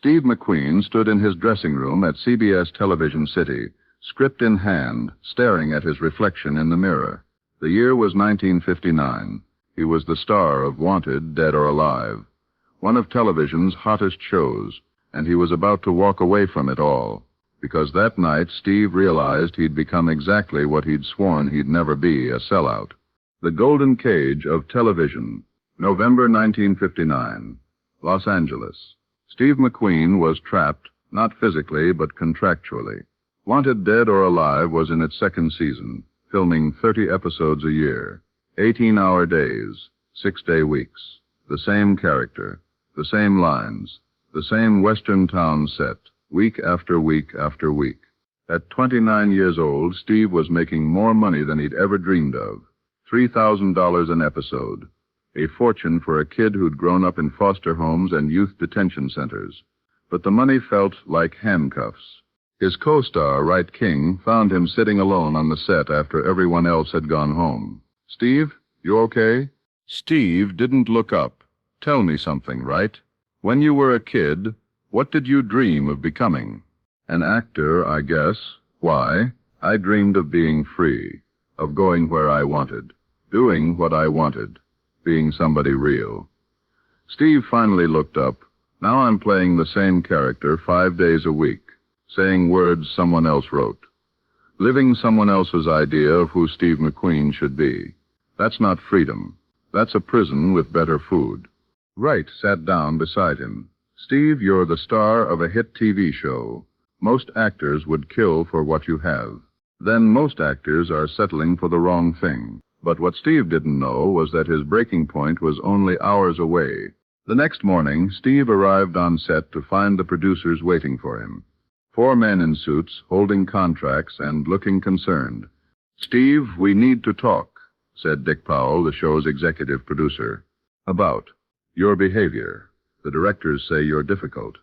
Steve McQueen stood in his dressing room at CBS Television City, script in hand, staring at his reflection in the mirror. The year was 1959. He was the star of Wanted, Dead or Alive, one of television's hottest shows, and he was about to walk away from it all, because that night Steve realized he'd become exactly what he'd sworn he'd never be, a sellout. The Golden Cage of Television, November 1959, Los Angeles. Steve McQueen was trapped, not physically, but contractually. Wanted, Dead or Alive was in its second season, filming 30 episodes a year, 18-hour days, 6-day weeks. The same character, the same lines, the same Western town set, week after week after week. At 29 years old, Steve was making more money than he'd ever dreamed of. $3,000 an episode. A fortune for a kid who'd grown up in foster homes and youth detention centers. But the money felt like handcuffs. His co-star, Wright King, found him sitting alone on the set after everyone else had gone home. "Steve, you okay?" Steve didn't look up. "Tell me something, Wright. When you were a kid, what did you dream of becoming?" "An actor, I guess. Why? I dreamed of being free, of going where I wanted, doing what I wanted, being somebody real." Steve finally looked up. "Now I'm playing the same character 5 days a week, saying words someone else wrote, living someone else's idea of who Steve McQueen should be. That's not freedom. That's a prison with better food." Wright sat down beside him. "Steve, you're the star of a hit TV show. Most actors would kill for what you have. Then most actors are settling for the wrong thing." But what Steve didn't know was that his breaking point was only hours away. The next morning, Steve arrived on set to find the producers waiting for him. 4 men in suits, holding contracts and looking concerned. "Steve, we need to talk," said Dick Powell, the show's executive producer. "About your behavior. The directors say you're difficult.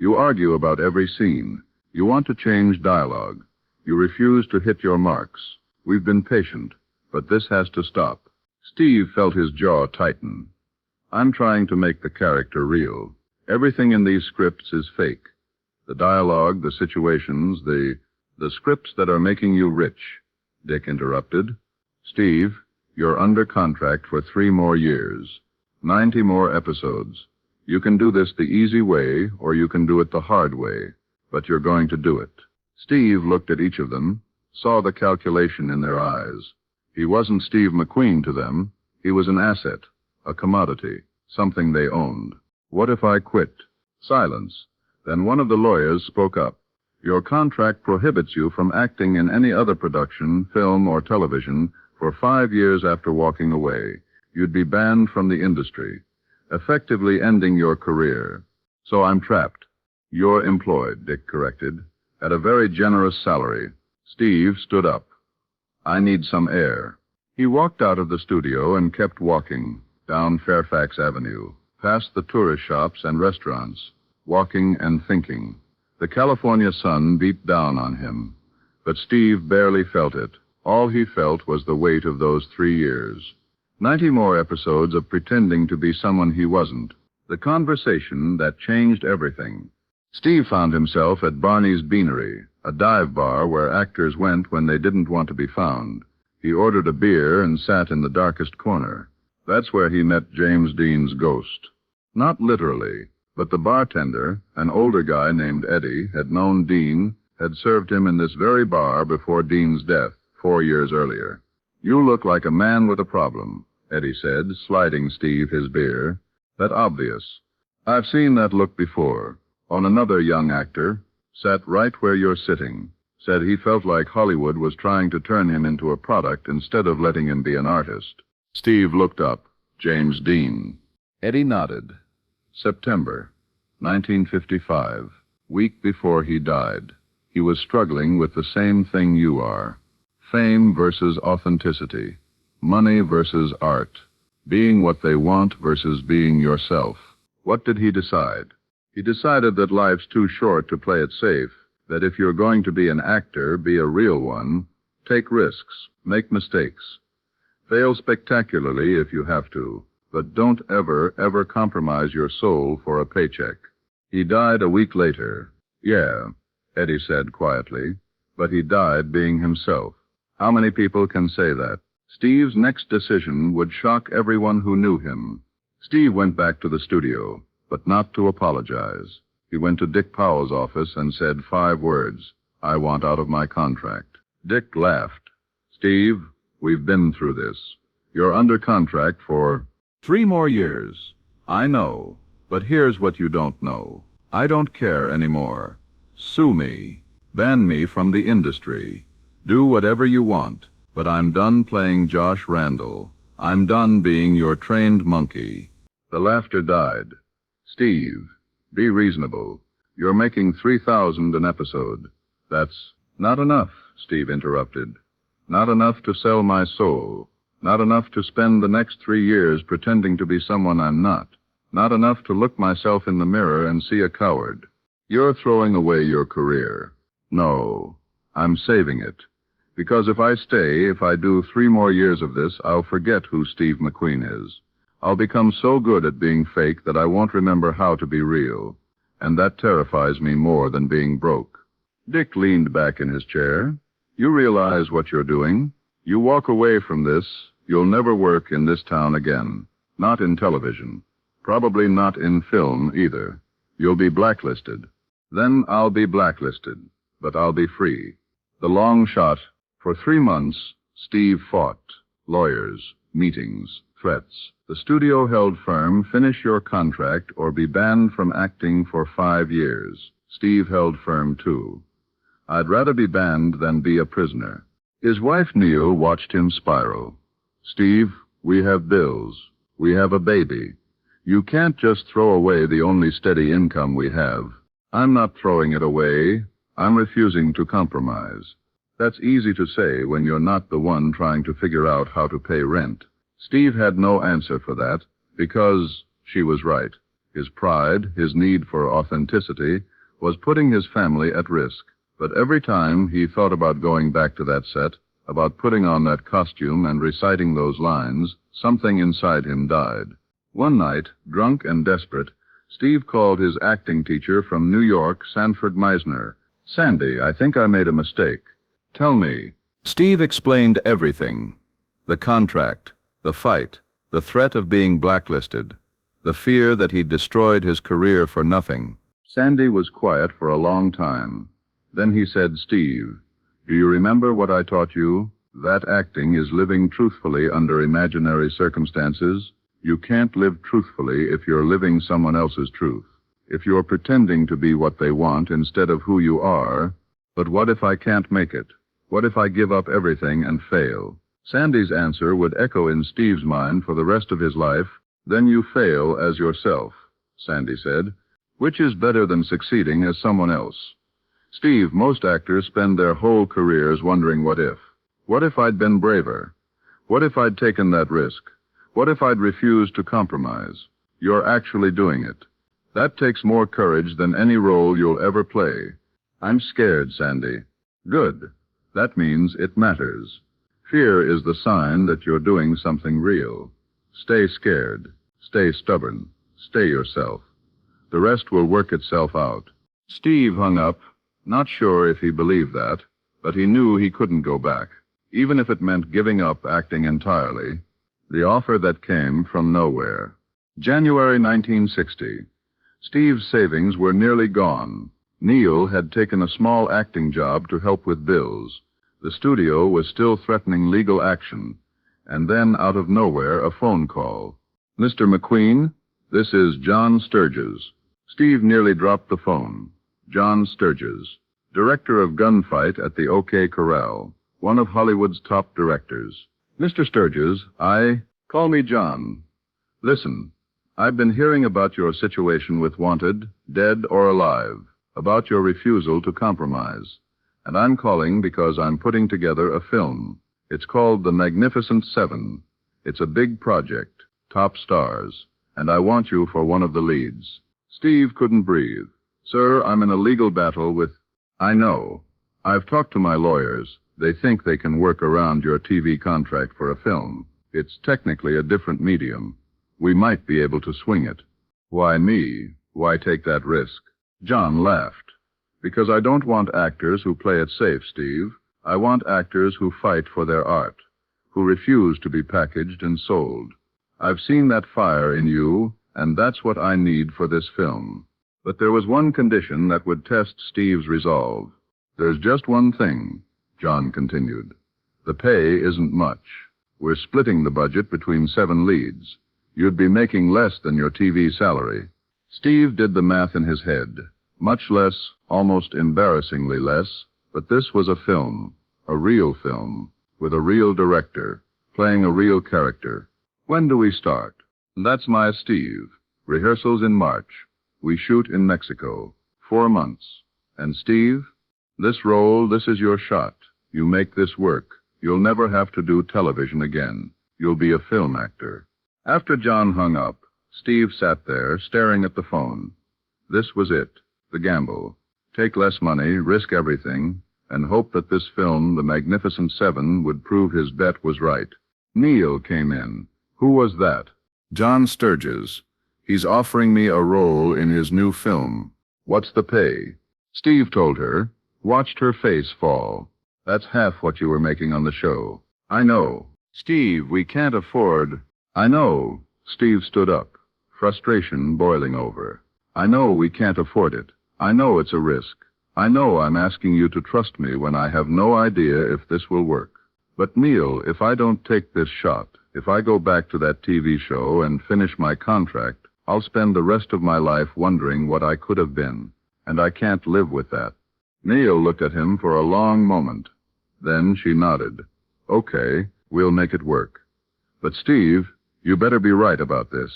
You argue about every scene. You want to change dialogue. You refuse to hit your marks. We've been patient, but this has to stop." Steve felt his jaw tighten. "I'm trying to make the character real. Everything in these scripts is fake. The dialogue, the situations, the scripts that are making you rich," Dick interrupted. "Steve, you're under contract for 3 more years, 90 more episodes. You can do this the easy way, or you can do it the hard way, but you're going to do it." Steve looked at each of them, saw the calculation in their eyes. He wasn't Steve McQueen to them. He was an asset, a commodity, something they owned. "What if I quit?" Silence. Then one of the lawyers spoke up. "Your contract prohibits you from acting in any other production, film or television, for 5 years after walking away. You'd be banned from the industry, effectively ending your career. So I'm trapped." "You're employed," Dick corrected, "at a very generous salary." Steve stood up. "I need some air." He walked out of the studio and kept walking, down Fairfax Avenue, past the tourist shops and restaurants, walking and thinking. The California sun beat down on him, but Steve barely felt it. All he felt was the weight of those 3 years. 90 more episodes of pretending to be someone he wasn't. The conversation that changed everything. Steve found himself at Barney's Beanery, a dive bar where actors went when they didn't want to be found. He ordered a beer and sat in the darkest corner. That's where he met James Dean's ghost. Not literally, but the bartender, an older guy named Eddie, had known Dean, had served him in this very bar before Dean's death, 4 years earlier. "You look like a man with a problem," Eddie said, sliding Steve his beer. "That obvious. I've seen that look before, on another young actor. Sat right where you're sitting. Said he felt like Hollywood was trying to turn him into a product instead of letting him be an artist." Steve looked up. James Dean. Eddie nodded. September, 1955, week before he died. He was struggling with the same thing you are. Fame versus authenticity. Money versus art. Being what they want versus being yourself. What did he decide? He decided that life's too short to play it safe, that if you're going to be an actor, be a real one, take risks, make mistakes. Fail spectacularly if you have to, but don't ever, ever compromise your soul for a paycheck. He died a week later. Yeah, Eddie said quietly, but he died being himself. How many people can say that? Steve's next decision would shock everyone who knew him. Steve went back to the studio, but not to apologize. He went to Dick Powell's office and said 5 words. I want out of my contract. Dick laughed. Steve, we've been through this. You're under contract for 3 more years. I know, but here's what you don't know. I don't care anymore. Sue me. Ban me from the industry. Do whatever you want, but I'm done playing Josh Randall. I'm done being your trained monkey. The laughter died. Steve, be reasonable. You're making $3,000 an episode. That's not enough, Steve interrupted. Not enough to sell my soul. Not enough to spend the next 3 years pretending to be someone I'm not. Not enough to look myself in the mirror and see a coward. You're throwing away your career. No, I'm saving it. Because if I stay, if I do 3 more years of this, I'll forget who Steve McQueen is. I'll become so good at being fake that I won't remember how to be real. And that terrifies me more than being broke. Dick leaned back in his chair. You realize what you're doing? You walk away from this, you'll never work in this town again. Not in television. Probably not in film either. You'll be blacklisted. Then I'll be blacklisted, but I'll be free. The long shot. For 3 months, Steve fought. Lawyers, meetings, threats. The studio held firm, finish your contract or be banned from acting for 5 years. Steve held firm, too. I'd rather be banned than be a prisoner. His wife, Neil, watched him spiral. Steve, we have bills. We have a baby. You can't just throw away the only steady income we have. I'm not throwing it away. I'm refusing to compromise. That's easy to say when you're not the one trying to figure out how to pay rent. Steve had no answer for that, because she was right. His pride, his need for authenticity, was putting his family at risk. But every time he thought about going back to that set, about putting on that costume and reciting those lines, something inside him died. One night, drunk and desperate, Steve called his acting teacher from New York, Sanford Meisner. Sandy, I think I made a mistake. Tell me. Steve explained everything. The contract, the fight, the threat of being blacklisted, the fear that he'd destroyed his career for nothing. Sandy was quiet for a long time. Then he said, Steve, do you remember what I taught you? That acting is living truthfully under imaginary circumstances. You can't live truthfully if you're living someone else's truth. If you're pretending to be what they want instead of who you are. But what if I can't make it? What if I give up everything and fail? Sandy's answer would echo in Steve's mind for the rest of his life. Then you fail as yourself, Sandy said. Which is better than succeeding as someone else? Steve, most actors spend their whole careers wondering what if. What if I'd been braver? What if I'd taken that risk? What if I'd refused to compromise? You're actually doing it. That takes more courage than any role you'll ever play. I'm scared, Sandy. Good. That means it matters. Fear is the sign that you're doing something real. Stay scared. Stay stubborn. Stay yourself. The rest will work itself out. Steve hung up, not sure if he believed that, but he knew he couldn't go back, even if it meant giving up acting entirely. The offer that came from nowhere. January 1960. Steve's savings were nearly gone. Neil had taken a small acting job to help with bills. The studio was still threatening legal action. And then, out of nowhere, a phone call. Mr. McQueen, this is John Sturges. Steve nearly dropped the phone. John Sturges, director of Gunfight at the OK Corral, one of Hollywood's top directors. Mr. Sturges, Call me John. Listen, I've been hearing about your situation with Wanted, dead or alive, about your refusal to compromise. And I'm calling because I'm putting together a film. It's called The Magnificent Seven. It's a big project, top stars, and I want you for one of the leads. Steve couldn't breathe. Sir, I'm in a legal battle with... I know. I've talked to my lawyers. They think they can work around your TV contract for a film. It's technically a different medium. We might be able to swing it. Why me? Why take that risk? John laughed. Because I don't want actors who play it safe, Steve. I want actors who fight for their art, who refuse to be packaged and sold. I've seen that fire in you, and that's what I need for this film. But there was one condition that would test Steve's resolve. There's just one thing, John continued. The pay isn't much. We're splitting the budget between 7 leads. You'd be making less than your TV salary. Steve did the math in his head. Much less, almost embarrassingly less, but this was a film, a real film, with a real director, playing a real character. When do we start? That's my Steve. Rehearsals in March. We shoot in Mexico. 4 months. And Steve, this role, this is your shot. You make this work. You'll never have to do television again. You'll be a film actor. After John hung up, Steve sat there, staring at the phone. This was it, the gamble. Take less money, risk everything, and hope that this film, The Magnificent Seven, would prove his bet was right. Neil came in. Who was that? John Sturges. He's offering me a role in his new film. What's the pay? Steve told her, watched her face fall. That's half what you were making on the show. I know. Steve, we can't afford... I know. Steve stood up, frustration boiling over. I know we can't afford it. I know it's a risk. I know I'm asking you to trust me when I have no idea if this will work. But Neil, if I don't take this shot, if I go back to that TV show and finish my contract, I'll spend the rest of my life wondering what I could have been. And I can't live with that. Neil looked at him for a long moment. Then she nodded. Okay, we'll make it work. But Steve, you better be right about this.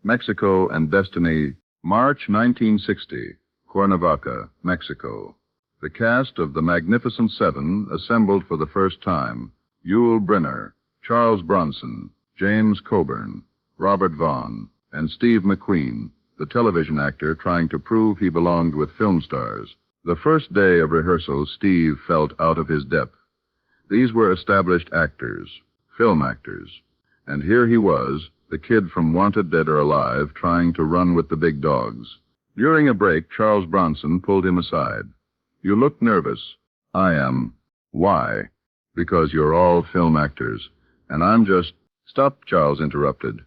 Mexico and Destiny, March 1960, Cuernavaca, Mexico. The cast of The Magnificent Seven assembled for the first time. Yul Brynner, Charles Bronson, James Coburn, Robert Vaughn, and Steve McQueen, the television actor trying to prove he belonged with film stars. The first day of rehearsal, Steve felt out of his depth. These were established actors, film actors. And here he was, the kid from Wanted Dead or Alive, trying to run with the big dogs. During a break, Charles Bronson pulled him aside. You look nervous. I am. Why? Because you're all film actors. And I'm just... Stop, Charles interrupted.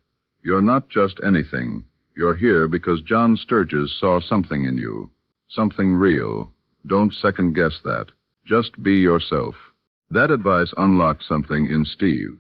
You're not just anything. You're here because John Sturges saw something in you. Something real. Don't second-guess that. Just be yourself. That advice unlocked something in Steve.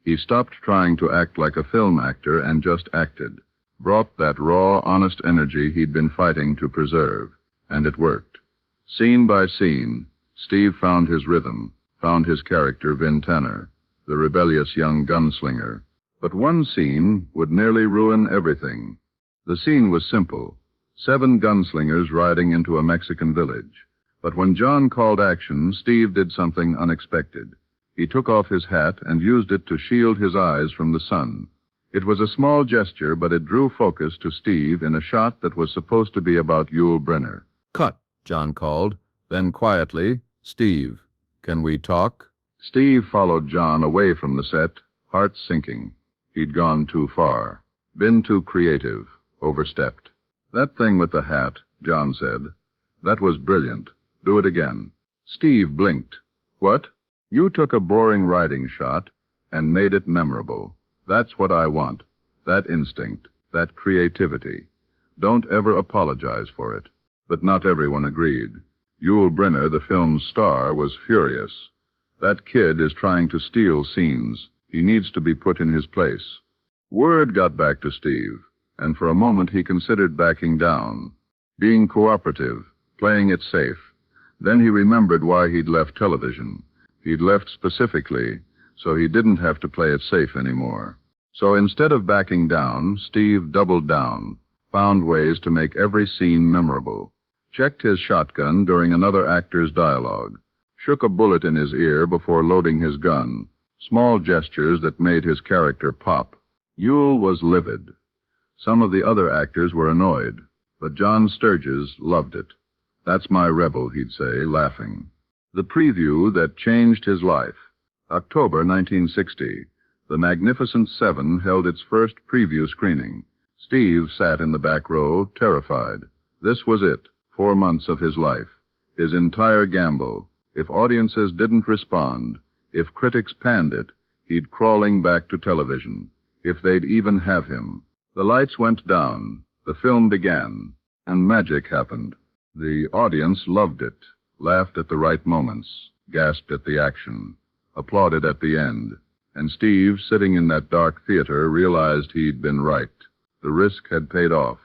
He stopped trying to act like a film actor and just acted. Brought that raw, honest energy he'd been fighting to preserve. And it worked. Scene by scene, Steve found his rhythm, found his character Vin Tanner, the rebellious young gunslinger. But one scene would nearly ruin everything. The scene was simple. 7 gunslingers riding into a Mexican village. But when John called action, Steve did something unexpected. He took off his hat and used it to shield his eyes from the sun. It was a small gesture, but it drew focus to Steve in a shot that was supposed to be about Yul Brynner. Cut, John called. Then quietly, Steve, can we talk? Steve followed John away from the set, heart sinking. He'd gone too far. Been too creative. Overstepped. That thing with the hat, John said. That was brilliant. Do it again. Steve blinked. What? You took a boring riding shot and made it memorable. That's what I want. That instinct, that creativity. Don't ever apologize for it. But not everyone agreed. Yul Brynner, the film's star, was furious. That kid is trying to steal scenes. He needs to be put in his place. Word got back to Steve, and for a moment he considered backing down, being cooperative, playing it safe. Then he remembered why he'd left television. He'd left specifically so he didn't have to play it safe anymore. So instead of backing down, Steve doubled down, found ways to make every scene memorable, checked his shotgun during another actor's dialogue, shook a bullet in his ear before loading his gun, small gestures that made his character pop. Yul was livid. Some of the other actors were annoyed, but John Sturges loved it. That's my rebel, he'd say, laughing. The preview that changed his life. October 1960. The Magnificent Seven held its first preview screening. Steve sat in the back row, terrified. This was it, 4 months of his life. His entire gamble. If audiences didn't respond, if critics panned it, he'd crawling back to television. If they'd even have him. The lights went down. The film began. And magic happened. The audience loved it, laughed at the right moments, gasped at the action, applauded at the end. And Steve, sitting in that dark theater, realized he'd been right. The risk had paid off.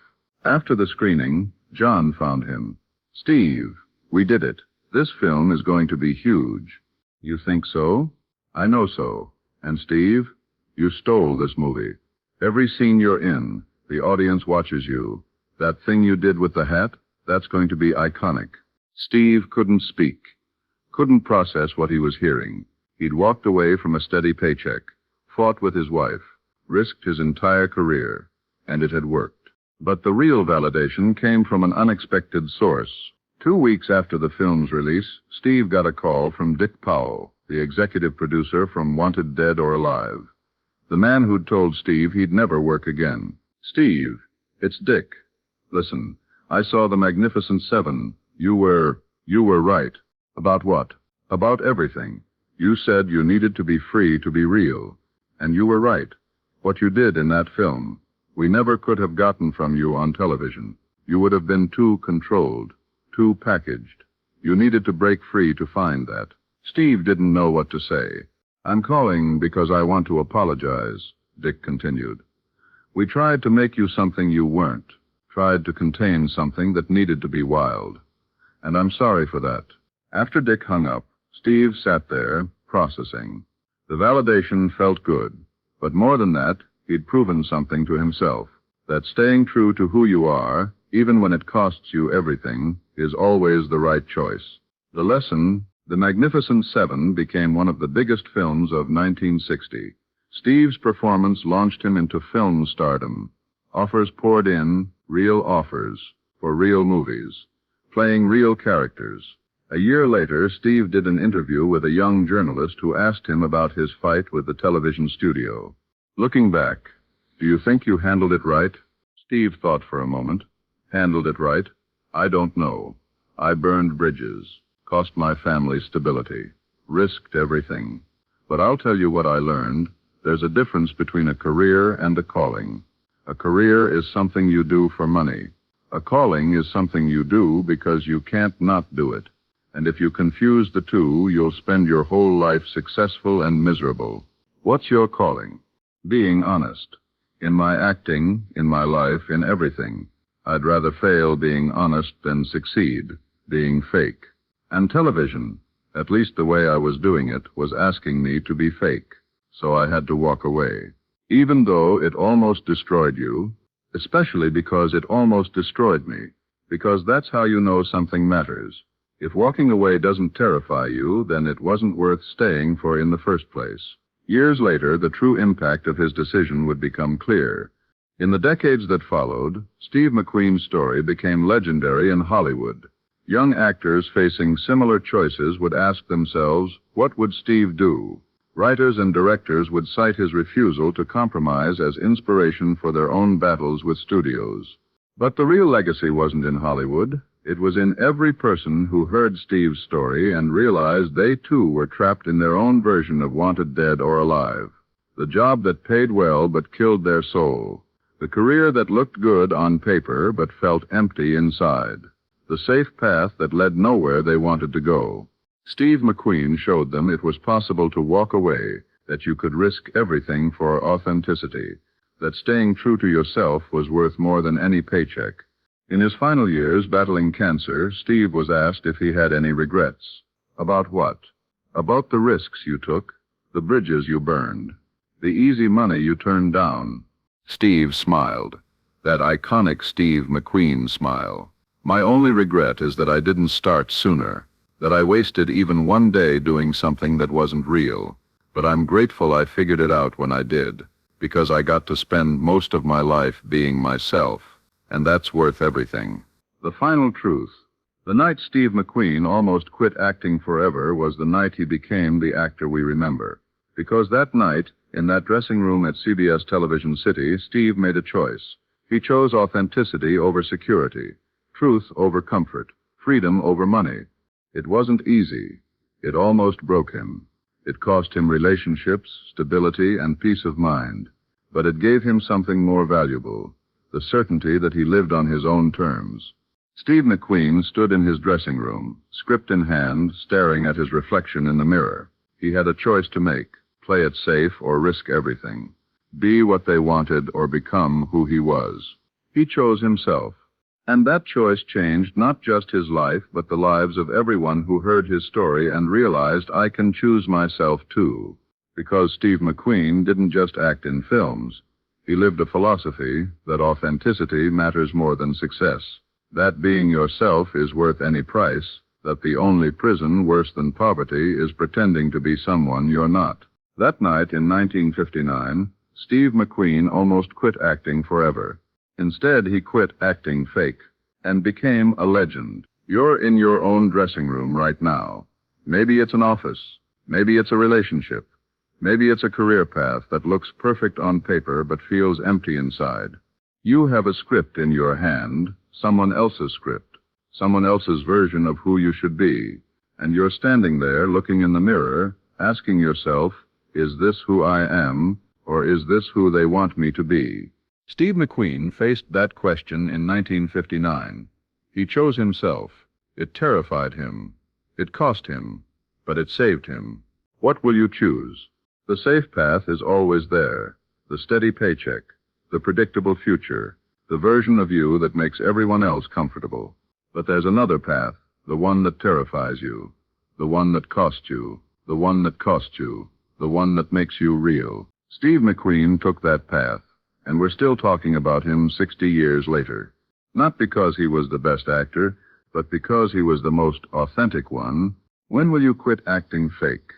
After the screening, John found him. "Steve, we did it. This film is going to be huge." "You think so?" "I know so. And Steve, you stole this movie. Every scene you're in, the audience watches you. That thing you did with the hat, that's going to be iconic." Steve couldn't speak, couldn't process what he was hearing. He'd walked away from a steady paycheck, fought with his wife, risked his entire career, and it had worked. But the real validation came from an unexpected source. 2 weeks after the film's release, Steve got a call from Dick Powell, the executive producer from Wanted Dead or Alive. The man who'd told Steve he'd never work again. "Steve, it's Dick. Listen, I saw The Magnificent Seven. You were right." "About what?" "About everything. You said you needed to be free to be real. And you were right. What you did in that film, we never could have gotten from you on television. You would have been too controlled, too packaged. You needed to break free to find that." Steve didn't know what to say. "I'm calling because I want to apologize," Dick continued. "We tried to make you something you weren't, tried to contain something that needed to be wild. And I'm sorry for that." After Dick hung up, Steve sat there, processing. The validation felt good, but more than that, he'd proven something to himself, that staying true to who you are, even when it costs you everything, is always the right choice. The lesson, The Magnificent Seven, became one of the biggest films of 1960. Steve's performance launched him into film stardom. Offers poured in, real offers, for real movies, playing real characters. A year later, Steve did an interview with a young journalist who asked him about his fight with the television studio. "Looking back, do you think you handled it right?" Steve thought for a moment. "Handled it right? I don't know. I burned bridges, cost my family stability, risked everything. But I'll tell you what I learned. There's a difference between a career and a calling. A career is something you do for money. A calling is something you do because you can't not do it. And if you confuse the two, you'll spend your whole life successful and miserable. What's your calling?" "Being honest. In my acting, in my life, in everything. I'd rather fail being honest than succeed, being fake. And television, at least the way I was doing it, was asking me to be fake. So I had to walk away. Even though it almost destroyed you, especially because it almost destroyed me, because that's how you know something matters. If walking away doesn't terrify you, then it wasn't worth staying for in the first place." Years later, the true impact of his decision would become clear. In the decades that followed, Steve McQueen's story became legendary in Hollywood. Young actors facing similar choices would ask themselves, what would Steve do? Writers and directors would cite his refusal to compromise as inspiration for their own battles with studios. But the real legacy wasn't in Hollywood. It was in every person who heard Steve's story and realized they, too, were trapped in their own version of Wanted Dead or Alive. The job that paid well but killed their soul. The career that looked good on paper but felt empty inside. The safe path that led nowhere they wanted to go. Steve McQueen showed them it was possible to walk away, that you could risk everything for authenticity, that staying true to yourself was worth more than any paycheck. In his final years battling cancer, Steve was asked if he had any regrets. About what? About the risks you took, the bridges you burned, the easy money you turned down. Steve smiled. That iconic Steve McQueen smile. "My only regret is that I didn't start sooner, that I wasted even one day doing something that wasn't real. But I'm grateful I figured it out when I did, because I got to spend most of my life being myself. And that's worth everything." The final truth. The night Steve McQueen almost quit acting forever was the night he became the actor we remember. Because that night, in that dressing room at CBS Television City, Steve made a choice. He chose authenticity over security, truth over comfort, freedom over money. It wasn't easy. It almost broke him. It cost him relationships, stability, and peace of mind. But it gave him something more valuable, the certainty that he lived on his own terms. Steve McQueen stood in his dressing room, script in hand, staring at his reflection in the mirror. He had a choice to make, play it safe or risk everything. Be what they wanted or become who he was. He chose himself. And that choice changed not just his life, but the lives of everyone who heard his story and realized, I can choose myself too. Because Steve McQueen didn't just act in films. He lived a philosophy that authenticity matters more than success. That being yourself is worth any price. That the only prison worse than poverty is pretending to be someone you're not. That night in 1959, Steve McQueen almost quit acting forever. Instead, he quit acting fake and became a legend. You're in your own dressing room right now. Maybe it's an office. Maybe it's a relationship. Maybe it's a career path that looks perfect on paper but feels empty inside. You have a script in your hand, someone else's script, someone else's version of who you should be, and you're standing there looking in the mirror, asking yourself, is this who I am, or is this who they want me to be? Steve McQueen faced that question in 1959. He chose himself. It terrified him. It cost him. But it saved him. What will you choose? The safe path is always there. The steady paycheck. The predictable future. The version of you that makes everyone else comfortable. But there's another path. The one that terrifies you. The one that costs you. The one that costs you. The one that makes you real. Steve McQueen took that path. And we're still talking about him 60 years later. Not because he was the best actor, but because he was the most authentic one. When will you quit acting fake?